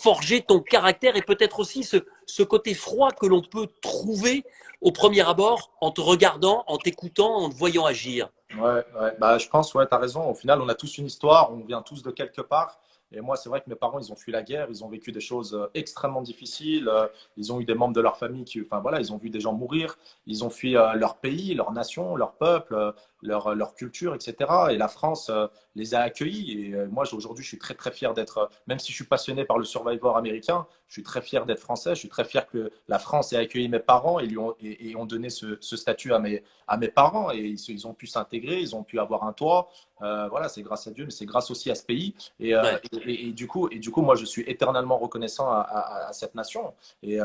forgé ton caractère et peut-être aussi ce côté froid que l'on peut trouver au premier abord en te regardant, en t'écoutant, en te voyant agir. Ouais, ouais. Bah, je pense, ouais, tu as raison. Au final, on a tous une histoire, on vient tous de quelque part. Et moi, c'est vrai que mes parents, ils ont fui la guerre, ils ont vécu des choses extrêmement difficiles. Ils ont eu des membres de leur famille qui, enfin voilà, ils ont vu des gens mourir. Ils ont fui leur pays, leur nation, leur peuple, leur culture, etc. Et la France les a accueillis. Et moi, aujourd'hui, je suis très, très fier d'être, même si je suis passionné par le Survivor américain, je suis très fier d'être français. Je suis très fier que la France ait accueilli mes parents et, et ont donné ce statut à mes parents. Et ils ont pu s'intégrer, ils ont pu avoir un toit. Voilà, c'est grâce à Dieu, mais c'est grâce aussi à ce pays. Ouais. Et du coup, moi, je suis éternellement reconnaissant à cette nation. Et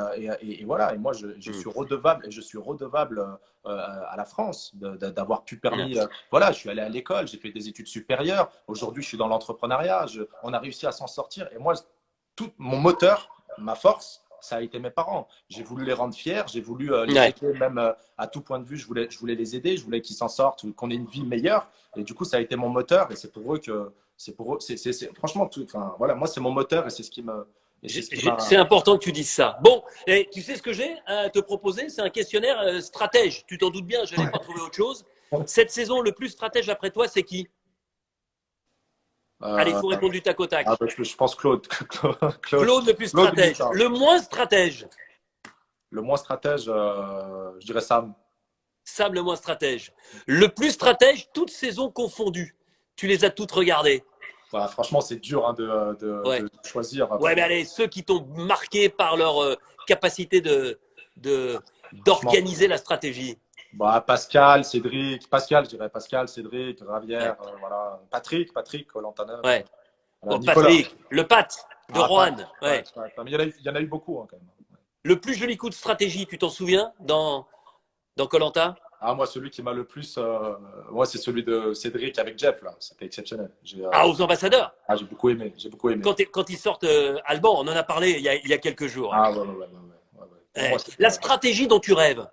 voilà, et moi, je Mm. suis redevable, et je suis redevable à la France d'avoir pu Bien. permis. Voilà, je suis allé à l'école, j'ai fait des études supérieures. Aujourd'hui, je suis dans l'entrepreneuriat. On a réussi à s'en sortir. Et moi, tout mon moteur, ma force, ça a été mes parents. J'ai voulu les rendre fiers, j'ai voulu les Ouais. aider même à tout point de vue. Je voulais les aider, je voulais qu'ils s'en sortent, qu'on ait une vie meilleure. Et du coup, ça a été mon moteur. Et c'est pour eux que, c'est pour eux, franchement, tout, enfin, voilà, moi, c'est mon moteur et c'est ce qui me, et c'est ce qui C'est m'a. important que tu dises ça. Bon, et tu sais ce que j'ai à te proposer? C'est un questionnaire stratège. Tu t'en doutes bien, je n'allais pas trouver autre chose. Cette saison, le plus stratège après toi, c'est qui? Allez, il Euh, faut répondre du tac au ah, tac. bah, je pense Claude, Claude, le plus Claude stratège. limite, hein. Le moins stratège. Le moins stratège, je dirais Sam. Sam, le moins stratège. Le plus stratège, toutes saisons confondues. Tu les as toutes regardées. Voilà, franchement, c'est dur hein, Ouais. de choisir. Ouais, mais allez, ceux qui t'ont marqué par leur capacité de, Franchement, d'organiser la stratégie. bah, Pascal, Cédric, Pascal, je dirais Pascal, Cédric, Ouais. Ravière, voilà. Patrick, Colantanov, Ouais. voilà. Bon, Nicolas. Patrick, le Pat de Ah, Pat, Rohan. ouais, Ouais. mais il y en a eu beaucoup hein, quand même. Le plus joli coup de stratégie, tu t'en souviens dans Colanta? Ah, moi, celui qui m'a le plus, moi, c'est celui de Cédric avec Jeff, là. C'était exceptionnel. Ah, aux ambassadeurs. J'ai beaucoup aimé, j'ai beaucoup aimé. Quand ils sortent Alban, on en a parlé il y a quelques jours. Ah, ouais, ouais, ouais, ouais, ouais, ouais. Pour moi, c'était La stratégie dont tu rêves.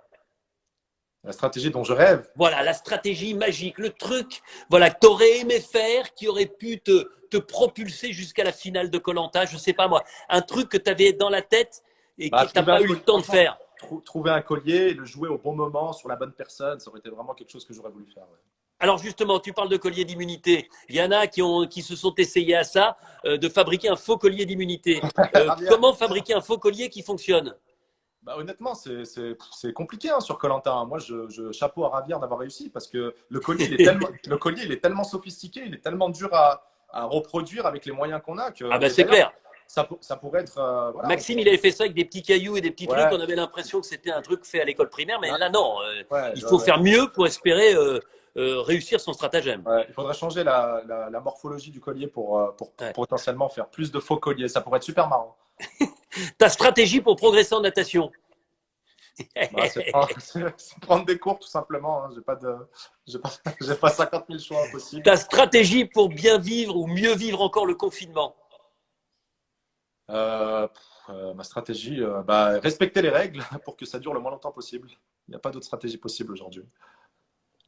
la stratégie dont je rêve. Voilà, la stratégie magique, le truc, voilà, que tu aurais aimé faire, qui aurait pu te propulser jusqu'à la finale de Colanta, je sais pas moi, un truc que tu avais dans la tête et Bah, que tu n'as pas eu le temps de franchement, faire. trouver un collier et le jouer au bon moment sur la bonne personne, ça aurait été vraiment quelque chose que j'aurais voulu faire. Ouais. Alors justement, tu parles de collier d'immunité. Il y en a qui se sont essayés à ça, de fabriquer un faux collier d'immunité. Ravière. Comment fabriquer un faux collier qui fonctionne? Bah, honnêtement, c'est compliqué hein, sur koh. Moi, chapeau à Ravière d'avoir réussi parce que le collier, il est tellement sophistiqué, il est tellement dur à reproduire avec les moyens qu'on a Ah que. ben Et c'est d'ailleurs, clair. ça pourrait être. Voilà, Maxime, il avait fait ça avec des petits cailloux et des petits trucs. ouais, On avait l'impression que c'était un truc fait à l'école primaire, mais ouais, là non. ouais, Il ouais, faut ouais. faire mieux pour espérer réussir son stratagème. Ouais, il faudrait changer la morphologie du collier pour Ouais. potentiellement faire plus de faux colliers. Ça pourrait être super marrant. Ta stratégie pour progresser en natation. Bah, c'est prendre des cours tout simplement. Hein. J'ai pas, j'ai pas 50 000 choix possibles. Ta stratégie pour bien vivre ou mieux vivre encore le confinement. Ma stratégie, bah, respecter les règles pour que ça dure le moins longtemps possible. Il n'y a pas d'autre stratégie possible aujourd'hui.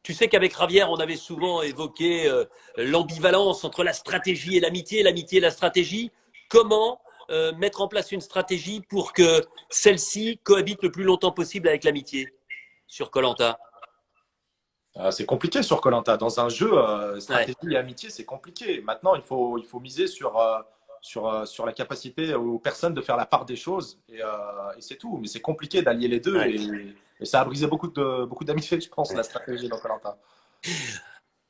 Tu sais qu'avec Ravière, on avait souvent évoqué l'ambivalence entre la stratégie et l'amitié et la stratégie. Comment mettre en place une stratégie pour que celle-ci cohabite le plus longtemps possible avec l'amitié sur Colanta? C'est compliqué sur koh. Dans un jeu, Ouais. stratégie et amitié, c'est compliqué. Maintenant, il faut miser sur la capacité aux personnes de faire la part des choses et c'est tout. Mais c'est compliqué d'allier les deux Ouais. et ça a brisé beaucoup d'amitiés, je pense, la stratégie dans koh.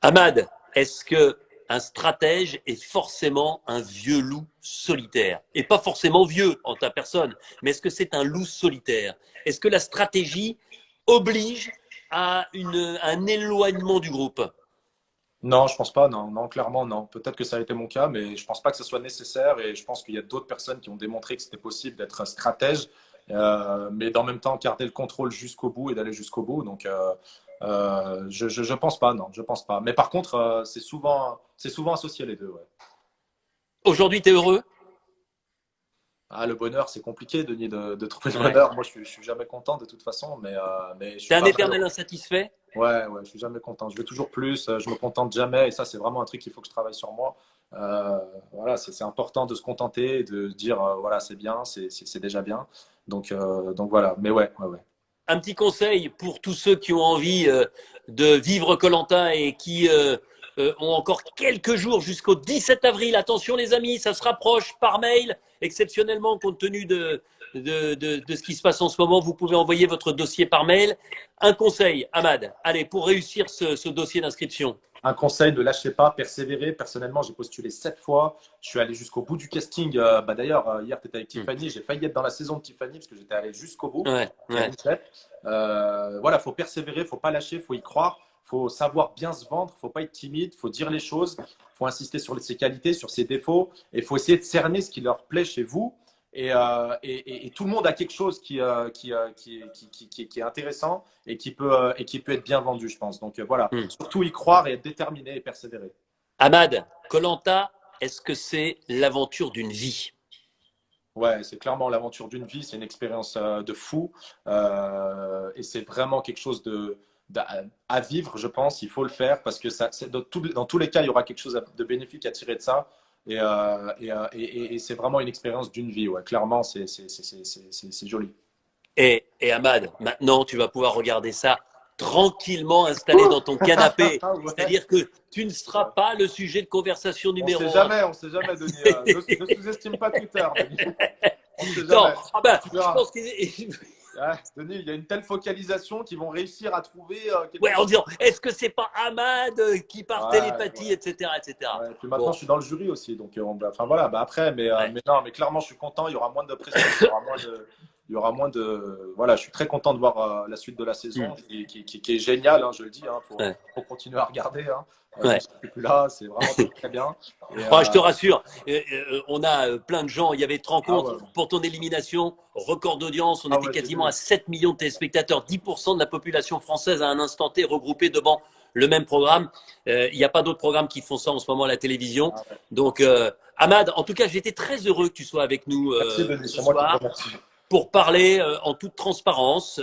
Ahmad, est-ce que un stratège est forcément un vieux loup solitaire? Et pas forcément vieux en ta personne, mais est-ce que c'est un loup solitaire? Est-ce que la stratégie oblige à un éloignement du groupe? Non, je pense pas. Non, non, clairement, non. Peut-être que ça a été mon cas, mais je pense pas que ce soit nécessaire. Et je pense qu'il y a d'autres personnes qui ont démontré que c'était possible d'être un stratège, mais d'en même temps garder le contrôle jusqu'au bout et d'aller jusqu'au bout. Donc, je pense pas. Non, je pense pas. Mais par contre, c'est souvent associé les deux. Ouais. Aujourd'hui, tu es heureux? Ah, le bonheur, c'est compliqué, Denis, de trouver le Ouais. bonheur. Moi, je suis jamais content de toute façon, mais je Tu es suis un pas éternel malheureux. insatisfait? Ouais, ouais, je suis jamais content. Je veux toujours plus. Je me contente jamais. Et ça, c'est vraiment un truc qu'il faut que je travaille sur moi. Voilà, c'est important de se contenter et de dire voilà, c'est bien, c'est déjà bien. Donc voilà, mais ouais. Un petit conseil pour tous ceux qui ont envie de vivre koh et qui ont encore quelques jours jusqu'au 17 avril. Attention les amis, ça se rapproche par mail. Exceptionnellement, compte tenu de ce qui se passe en ce moment, vous pouvez envoyer votre dossier par mail. Un conseil, Ahmad, allez, pour réussir ce dossier d'inscription. Un conseil, ne lâchez pas, persévérez. Personnellement, j'ai postulé 7 fois. Je suis allé jusqu'au bout du casting. D'ailleurs, hier, tu étais avec Tiffany. J'ai failli être dans la saison de Tiffany parce que j'étais allé jusqu'au bout. Ouais. Voilà, il faut persévérer, il ne faut pas lâcher, il faut y croire. Il faut savoir bien se vendre, il ne faut pas être timide, il faut dire les choses, il faut insister sur ses qualités, sur ses défauts. Et il faut essayer de cerner ce qui leur plaît chez vous. Et tout le monde a quelque chose qui est intéressant et qui peut être bien vendu, je pense. Donc voilà, surtout y croire et être déterminé et persévérer. Ahmad, koh est-ce que c'est l'aventure d'une vie? Ouais, c'est clairement l'aventure d'une vie, c'est une expérience de fou et c'est vraiment quelque chose à vivre, je pense. Il faut le faire parce que dans tous les cas, il y aura quelque chose de bénéfique à tirer de ça. Et c'est vraiment une expérience d'une vie. Ouais. Clairement, c'est joli. Et Ahmad, maintenant, tu vas pouvoir regarder ça tranquillement installé dans ton canapé. Ouais. C'est-à-dire que tu ne seras pas le sujet de conversation numéro on sait jamais, Denis. Ne sous-estime pas Twitter, Denis. On sait Non, jamais. je pense que Ouais, Denis, il y a une telle focalisation qu'ils vont réussir à trouver ouais, en disant, est-ce que c'est pas Ahmad qui par télépathie, etc., etc. Ouais, puis maintenant, je suis dans le jury aussi. Donc, enfin voilà, après, mais non, mais clairement, je suis content. Il y aura moins de pression. Voilà, je suis très content de voir la suite de la saison qui est géniale, hein, je le dis. Faut continuer à regarder. Je ne suis plus là, c'est vraiment très bien. Je te rassure, on a plein de gens. Il y avait 30 rencontres pour ton élimination, record d'audience. On était quasiment à 7 millions de téléspectateurs, 10% de la population française à un instant T regroupée devant le même programme. Il n'y a pas d'autres programmes qui font ça en ce moment à la télévision. Donc, Ahmad, en tout cas, j'étais très heureux que tu sois avec nous Merci, Denis, ce soir pour parler en toute transparence.